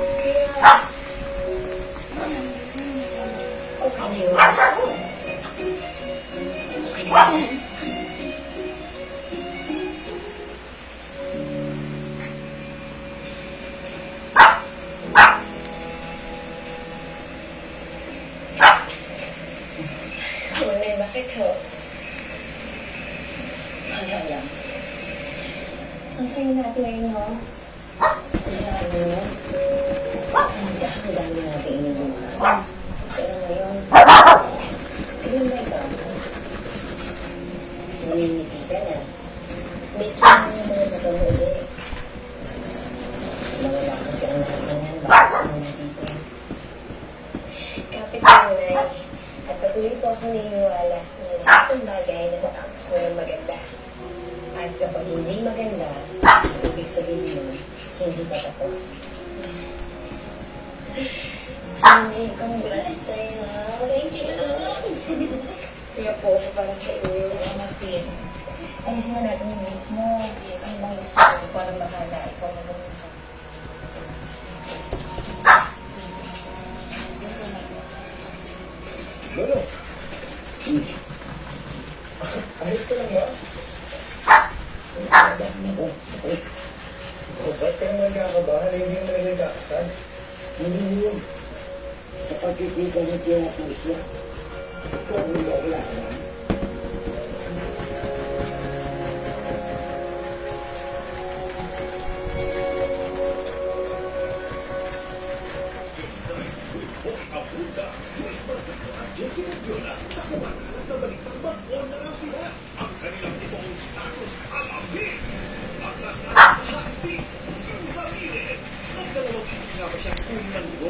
Okay na yun. Okay na yun. Tunay, bakit ho? Ano yan? Ang sayo natin ngayon, ho? Ano? Ang dami natin ininuman. Pero ngayon, ayun na ikaw. Namimiti ka na. May kaya mo naman makamuli. Nawala kasi ang lasa niyan. Bakit mo na dito? Kapit mo na at patuloy po akong naniniwala na lahat ng bagay na natapos mo ng maganda. At kapag hindi maganda, ibig sabihin mo, hindi pa tapos. Ay, congrats tayo. Thank you. Kaya po ako para sa iyo. Martin, alisin na natin yung weight mo. Ang mga gusto mo para mahala. Ikaw na naman. Lolo. Ayos ka lang ba? Ba't ka naman kakabahan? Hindi mo talaga kakasal. Hindi yun. Kapag kikita niya kaya po siya, ito ang wala naman. Ang kanilang itong status alapin. At sa si Ramirez. Ang dalawang isip nga ba siyang unang